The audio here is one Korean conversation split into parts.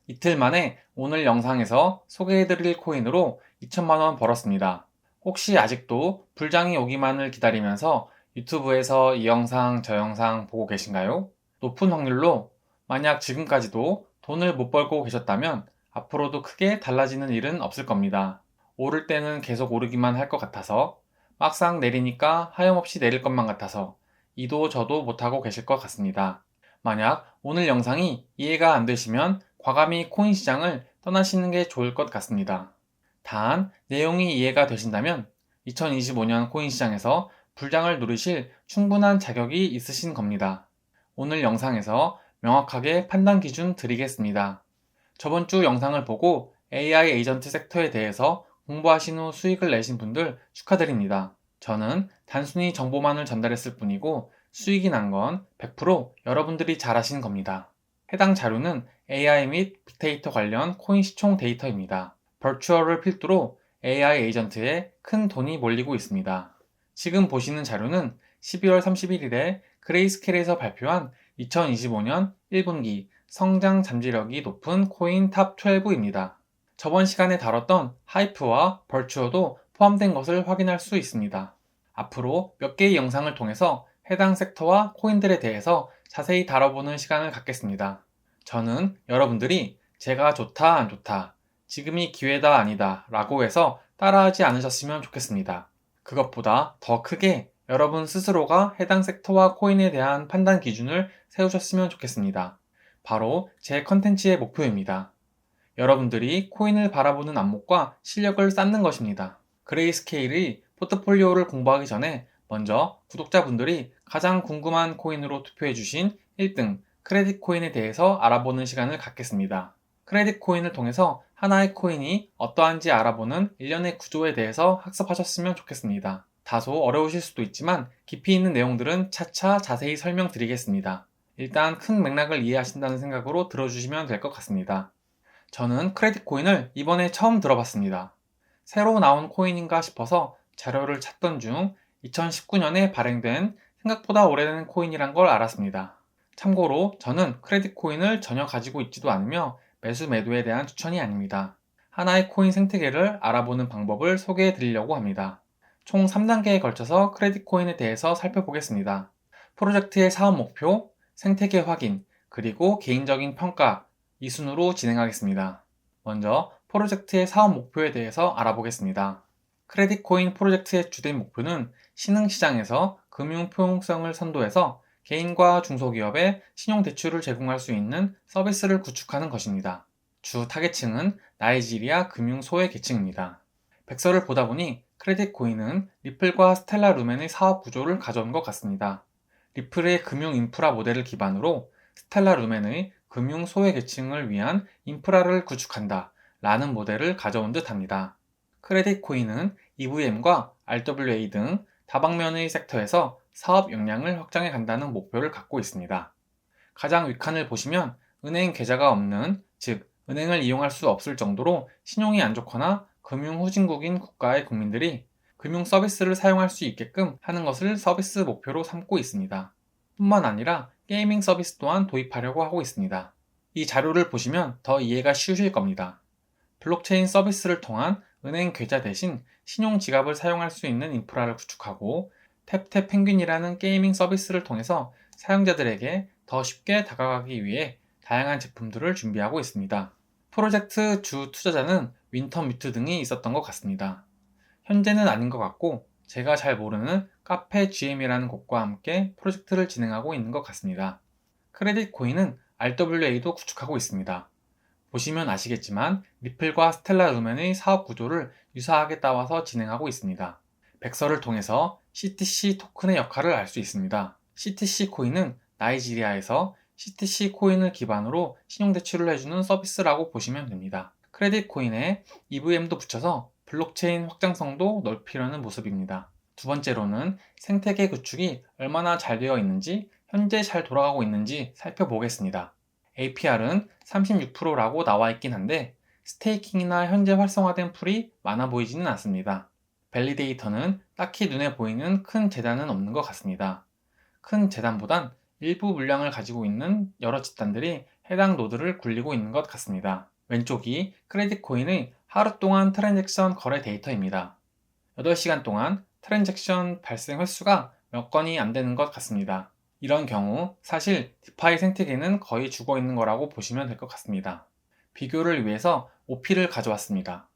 이틀 만에 오늘 영상에서 소개해드릴 코인으로 2천만 원 벌었습니다. 혹시 아직도 불장이 오기만을 기다리면서 유튜브에서 이 영상, 저 영상 보고 계신가요? 높은 확률로 만약 지금까지도 돈을 못 벌고 계셨다면 앞으로도 크게 달라지는 일은 없을 겁니다. 오를 때는 계속 오르기만 할 것 같아서 막상 내리니까 하염없이 내릴 것만 같아서 이도 저도 못하고 계실 것 같습니다. 만약 오늘 영상이 이해가 안 되시면 과감히 코인 시장을 떠나시는 게 좋을 것 같습니다. 단, 내용이 이해가 되신다면 2025년 코인 시장에서 불장을 누리실 충분한 자격이 있으신 겁니다. 오늘 영상에서 명확하게 판단 기준 드리겠습니다. 저번 주 영상을 보고 AI 에이전트 섹터에 대해서 공부하신 후 수익을 내신 분들 축하드립니다. 저는 단순히 정보만을 전달했을 뿐이고 수익이 난 건 100% 여러분들이 잘하신 겁니다. 해당 자료는 AI 및 빅데이터 관련 코인 시총 데이터입니다. 버추얼을 필두로 AI 에이전트에 큰 돈이 몰리고 있습니다. 지금 보시는 자료는 12월 31일에 그레이스켈에서 발표한 2025년 1분기 성장 잠재력이 높은 코인 탑 12입니다. 저번 시간에 다뤘던 하이프와 벌추어도 포함된 것을 확인할 수 있습니다. 앞으로 몇 개의 영상을 통해서 해당 섹터와 코인들에 대해서 자세히 다뤄보는 시간을 갖겠습니다. 저는 여러분들이 제가 좋다 안 좋다, 지금이 기회다 아니다 라고 해서 따라하지 않으셨으면 좋겠습니다. 그것보다 더 크게 여러분 스스로가 해당 섹터와 코인에 대한 판단 기준을 세우셨으면 좋겠습니다. 바로 제 컨텐츠의 목표입니다. 여러분들이 코인을 바라보는 안목과 실력을 쌓는 것입니다. 그레이스케일이 포트폴리오를 공부하기 전에 먼저 구독자분들이 가장 궁금한 코인으로 투표해주신 1등 크레딧 코인에 대해서 알아보는 시간을 갖겠습니다. 크레딧 코인을 통해서 하나의 코인이 어떠한지 알아보는 일련의 구조에 대해서 학습하셨으면 좋겠습니다. 다소 어려우실 수도 있지만 깊이 있는 내용들은 차차 자세히 설명드리겠습니다. 일단 큰 맥락을 이해하신다는 생각으로 들어주시면 될 것 같습니다. 저는 크레딧 코인을 이번에 처음 들어봤습니다. 새로 나온 코인인가 싶어서 자료를 찾던 중 2019년에 발행된 생각보다 오래된 코인이란 걸 알았습니다. 참고로 저는 크레딧 코인을 전혀 가지고 있지도 않으며 매수 매도에 대한 추천이 아닙니다. 하나의 코인 생태계를 알아보는 방법을 소개해 드리려고 합니다. 총 3단계에 걸쳐서 크레딧 코인에 대해서 살펴보겠습니다. 프로젝트의 사업 목표, 생태계 확인, 그리고 개인적인 평가, 이 순으로 진행하겠습니다. 먼저 프로젝트의 사업 목표에 대해서 알아보겠습니다. 크레딧 코인 프로젝트의 주된 목표는 신흥시장에서 금융 포용성을 선도해서 개인과 중소기업에 신용대출을 제공할 수 있는 서비스를 구축하는 것입니다. 주 타겟층은 나이지리아 금융 소외계층입니다. 백서를 보다 보니 크레딧 코인은 리플과 스텔라 루멘의 사업 구조를 가져온 것 같습니다. 리플의 금융 인프라 모델을 기반으로 스텔라 루멘의 금융 소외계층을 위한 인프라를 구축한다 라는 모델을 가져온 듯 합니다. 크레딧 코인은 EVM과 RWA 등 다방면의 섹터에서 사업 역량을 확장해 간다는 목표를 갖고 있습니다. 가장 윗칸을 보시면 은행 계좌가 없는, 즉 은행을 이용할 수 없을 정도로 신용이 안 좋거나 금융 후진국인 국가의 국민들이 금융 서비스를 사용할 수 있게끔 하는 것을 서비스 목표로 삼고 있습니다. 뿐만 아니라 게이밍 서비스 또한 도입하려고 하고 있습니다. 이 자료를 보시면 더 이해가 쉬우실 겁니다. 블록체인 서비스를 통한 은행 계좌 대신 신용 지갑을 사용할 수 있는 인프라를 구축하고 탭탭 펭귄이라는 게이밍 서비스를 통해서 사용자들에게 더 쉽게 다가가기 위해 다양한 제품들을 준비하고 있습니다. 프로젝트 주 투자자는 윈터뮤트 등이 있었던 것 같습니다. 현재는 아닌 것 같고 제가 잘 모르는 카페 GM이라는 곳과 함께 프로젝트를 진행하고 있는 것 같습니다. 크레딧 코인은 RWA도 구축하고 있습니다. 보시면 아시겠지만 리플과 스텔라 루멘의 사업 구조를 유사하게 따와서 진행하고 있습니다. 백서를 통해서 CTC 토큰의 역할을 알 수 있습니다. CTC 코인은 나이지리아에서 CTC 코인을 기반으로 신용대출을 해주는 서비스라고 보시면 됩니다. 크레딧 코인에 EVM도 붙여서 블록체인 확장성도 넓히려는 모습입니다. 두 번째로는 생태계 구축이 얼마나 잘 되어 있는지, 현재 잘 돌아가고 있는지 살펴보겠습니다. APR은 36%라고 나와 있긴 한데 스테이킹이나 현재 활성화된 풀이 많아 보이지는 않습니다. 밸리데이터는 딱히 눈에 보이는 큰 재단은 없는 것 같습니다. 큰 재단보단 일부 물량을 가지고 있는 여러 집단들이 해당 노드를 굴리고 있는 것 같습니다. 왼쪽이 크레딧 코인의 하루 동안 트랜잭션 거래 데이터입니다. 8시간 동안 트랜잭션 발생 횟수가 몇 건이 안 되는 것 같습니다. 이런 경우 사실 디파이 생태계는 거의 죽어 있는 거라고 보시면 될 것 같습니다. 비교를 위해서 OP를 가져왔습니다.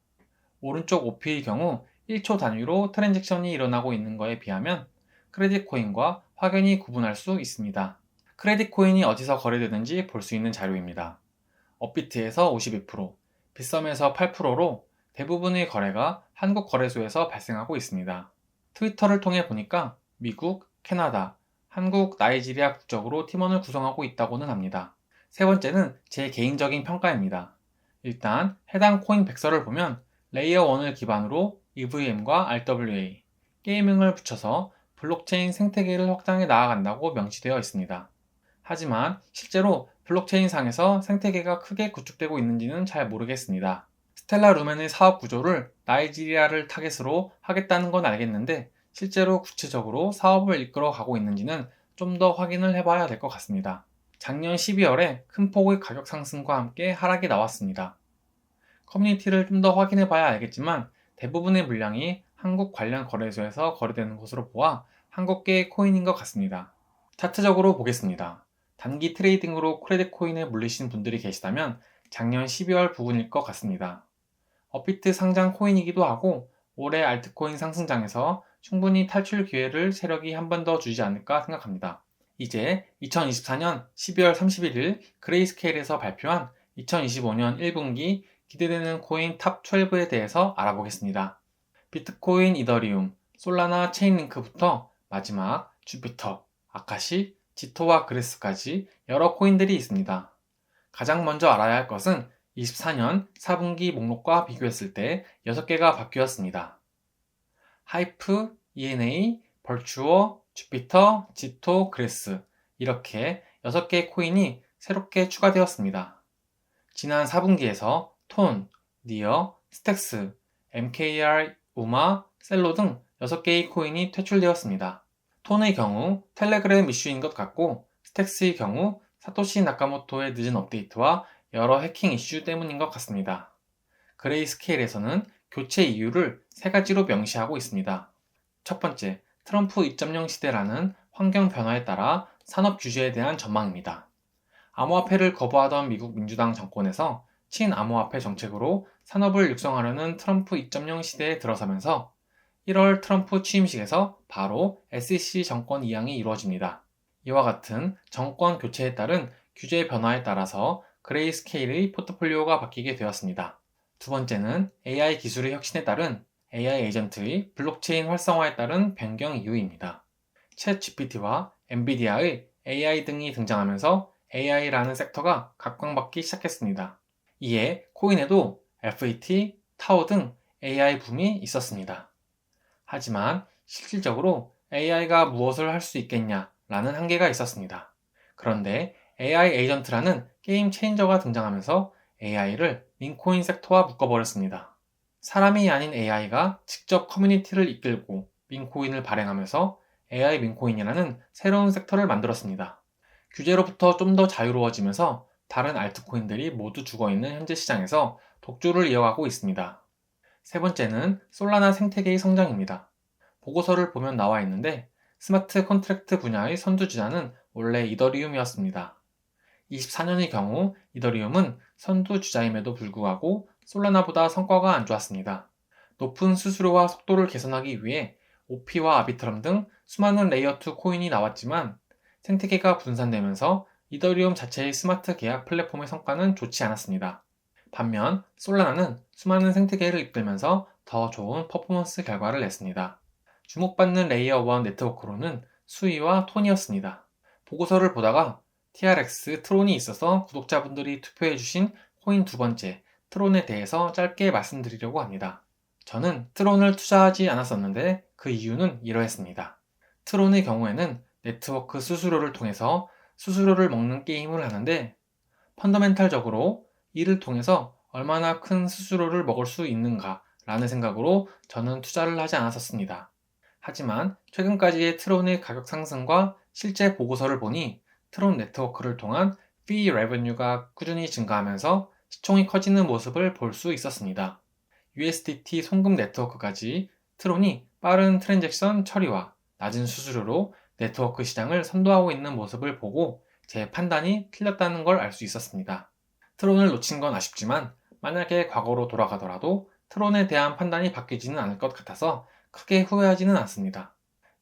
오른쪽 OP의 경우 1초 단위로 트랜잭션이 일어나고 있는 것에 비하면 크레딧 코인과 확연히 구분할 수 있습니다. 크레딧 코인이 어디서 거래되는지 볼 수 있는 자료입니다. 업비트에서 52%, 빗썸에서 8%로 대부분의 거래가 한국 거래소에서 발생하고 있습니다. 트위터를 통해 보니까 미국, 캐나다, 한국, 나이지리아 국적으로 팀원을 구성하고 있다고는 합니다. 세 번째는 제 개인적인 평가입니다. 일단 해당 코인 백서를 보면 레이어 1을 기반으로 EVM과 RWA, 게이밍을 붙여서 블록체인 생태계를 확장해 나아간다고 명시되어 있습니다. 하지만 실제로 블록체인 상에서 생태계가 크게 구축되고 있는지는 잘 모르겠습니다. 스텔라 루멘의 사업 구조를 나이지리아를 타겟으로 하겠다는 건 알겠는데 실제로 구체적으로 사업을 이끌어 가고 있는지는 좀 더 확인을 해봐야 될 것 같습니다. 작년 12월에 큰 폭의 가격 상승과 함께 하락이 나왔습니다. 커뮤니티를 좀 더 확인해 봐야 알겠지만 대부분의 물량이 한국 관련 거래소에서 거래되는 것으로 보아 한국계 코인인 것 같습니다. 차트적으로 보겠습니다. 단기 트레이딩으로 크레딧 코인에 물리신 분들이 계시다면 작년 12월 부근일 것 같습니다. 업비트 상장 코인이기도 하고 올해 알트코인 상승장에서 충분히 탈출 기회를 세력이 한 번 더 주지 않을까 생각합니다. 이제 2024년 12월 31일 그레이스케일에서 발표한 2025년 1분기 기대되는 코인 탑 12에 대해서 알아보겠습니다. 비트코인, 이더리움, 솔라나, 체인링크부터 마지막 주피터, 아카시, 지토와 그레스까지 여러 코인들이 있습니다. 가장 먼저 알아야 할 것은 24년 4분기 목록과 비교했을 때 6개가 바뀌었습니다. 하이프, ENA, 벌추어, 주피터, 지토, 그레스 이렇게 6개의 코인이 새롭게 추가되었습니다. 지난 4분기에서 톤, 니어, 스택스, MKR, 우마, 셀로 등 6개의 코인이 퇴출되었습니다. 톤의 경우 텔레그램 이슈인 것 같고 스택스의 경우 사토시 나카모토의 늦은 업데이트와 여러 해킹 이슈 때문인 것 같습니다. 그레이스케일에서는 교체 이유를 3가지로 명시하고 있습니다. 첫 번째, 트럼프 2.0 시대라는 환경 변화에 따라 산업 규제에 대한 전망입니다. 암호화폐를 거부하던 미국 민주당 정권에서 친암호화폐 정책으로 산업을 육성하려는 트럼프 2.0 시대에 들어서면서 1월 트럼프 취임식에서 바로 SEC 정권 이양이 이루어집니다. 이와 같은 정권 교체에 따른 규제 변화에 따라서 그레이스케일의 포트폴리오가 바뀌게 되었습니다. 두 번째는 AI 기술의 혁신에 따른 AI 에이전트의 블록체인 활성화에 따른 변경 이유입니다. 챗 GPT와 엔비디아의 AI 등이 등장하면서 AI라는 섹터가 각광받기 시작했습니다. 이에 코인에도 FET, 타오 등 AI 붐이 있었습니다. 하지만 실질적으로 AI가 무엇을 할 수 있겠냐라는 한계가 있었습니다. 그런데 AI 에이전트라는 게임 체인저가 등장하면서 AI를 민코인 섹터와 묶어버렸습니다. 사람이 아닌 AI가 직접 커뮤니티를 이끌고 민코인을 발행하면서 AI 민코인이라는 새로운 섹터를 만들었습니다. 규제로부터 좀 더 자유로워지면서 다른 알트코인들이 모두 죽어있는 현재 시장에서 독주를 이어가고 있습니다. 세 번째는 솔라나 생태계의 성장입니다. 보고서를 보면 나와 있는데 스마트 컨트랙트 분야의 선두주자는 원래 이더리움이었습니다. 24년의 경우 이더리움은 선두주자임에도 불구하고 솔라나보다 성과가 안 좋았습니다. 높은 수수료와 속도를 개선하기 위해 OP와 아비트럼 등 수많은 레이어2 코인이 나왔지만 생태계가 분산되면서 이더리움 자체의 스마트 계약 플랫폼의 성과는 좋지 않았습니다. 반면 솔라나는 수많은 생태계를 이끌면서 더 좋은 퍼포먼스 결과를 냈습니다. 주목받는 레이어 1 네트워크로는 수이와 톤이었습니다. 보고서를 보다가 TRX 트론이 있어서 구독자분들이 투표해주신 코인 두 번째 트론에 대해서 짧게 말씀드리려고 합니다. 저는 트론을 투자하지 않았었는데 그 이유는 이러했습니다. 트론의 경우에는 네트워크 수수료를 통해서 수수료를 먹는 게임을 하는데 펀더멘탈적으로 이를 통해서 얼마나 큰 수수료를 먹을 수 있는가 라는 생각으로 저는 투자를 하지 않았었습니다. 하지만 최근까지의 트론의 가격 상승과 실제 보고서를 보니 트론 네트워크를 통한 fee revenue가 꾸준히 증가하면서 시총이 커지는 모습을 볼 수 있었습니다. USDT 송금 네트워크까지 트론이 빠른 트랜잭션 처리와 낮은 수수료로 네트워크 시장을 선도하고 있는 모습을 보고 제 판단이 틀렸다는 걸 알 수 있었습니다. 트론을 놓친 건 아쉽지만 만약에 과거로 돌아가더라도 트론에 대한 판단이 바뀌지는 않을 것 같아서 크게 후회하지는 않습니다.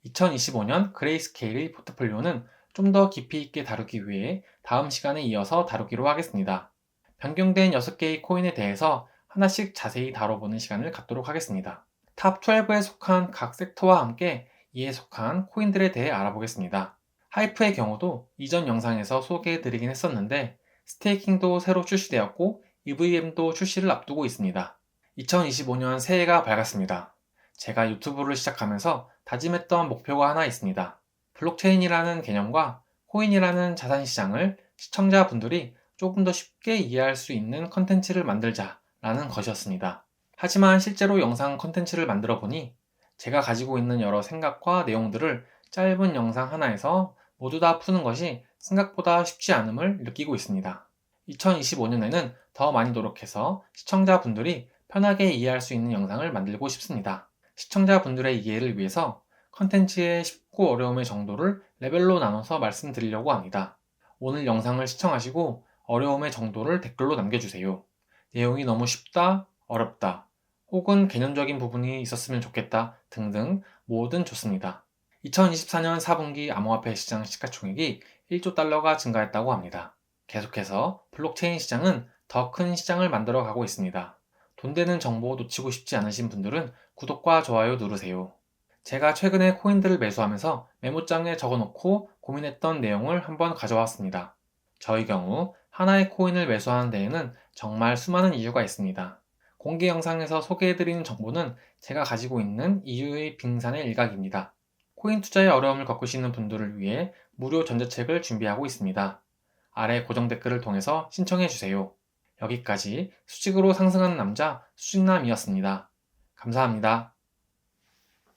2025년 그레이스케일의 포트폴리오는 좀 더 깊이 있게 다루기 위해 다음 시간에 이어서 다루기로 하겠습니다. 변경된 6개의 코인에 대해서 하나씩 자세히 다뤄보는 시간을 갖도록 하겠습니다. 탑 12에 속한 각 섹터와 함께 이에 속한 코인들에 대해 알아보겠습니다. 하이프의 경우도 이전 영상에서 소개해드리긴 했었는데 스테이킹도 새로 출시되었고 EVM도 출시를 앞두고 있습니다. 2025년 새해가 밝았습니다. 제가 유튜브를 시작하면서 다짐했던 목표가 하나 있습니다. 블록체인이라는 개념과 코인이라는 자산시장을 시청자분들이 조금 더 쉽게 이해할 수 있는 컨텐츠를 만들자라는 것이었습니다. 하지만 실제로 영상 컨텐츠를 만들어 보니 제가 가지고 있는 여러 생각과 내용들을 짧은 영상 하나에서 모두 다 푸는 것이 생각보다 쉽지 않음을 느끼고 있습니다. 2025년에는 더 많이 노력해서 시청자분들이 편하게 이해할 수 있는 영상을 만들고 싶습니다. 시청자분들의 이해를 위해서 컨텐츠의 쉽고 어려움의 정도를 레벨로 나눠서 말씀드리려고 합니다. 오늘 영상을 시청하시고 어려움의 정도를 댓글로 남겨주세요. 내용이 너무 쉽다, 어렵다, 혹은 개념적인 부분이 있었으면 좋겠다 등등 뭐든 좋습니다. 2024년 4분기 암호화폐 시장 시가총액이 1조 달러가 증가했다고 합니다. 계속해서 블록체인 시장은 더 큰 시장을 만들어 가고 있습니다. 돈 되는 정보 놓치고 싶지 않으신 분들은 구독과 좋아요 누르세요. 제가 최근에 코인들을 매수하면서 메모장에 적어놓고 고민했던 내용을 한번 가져왔습니다. 저의 경우 하나의 코인을 매수하는 데에는 정말 수많은 이유가 있습니다. 공개 영상에서 소개해드리는 정보는 제가 가지고 있는 이유의 빙산의 일각입니다. 코인 투자에 어려움을 겪으시는 분들을 위해 무료 전자책을 준비하고 있습니다. 아래 고정 댓글을 통해서 신청해주세요. 여기까지 수직으로 상승하는 남자 수직남이었습니다. 감사합니다.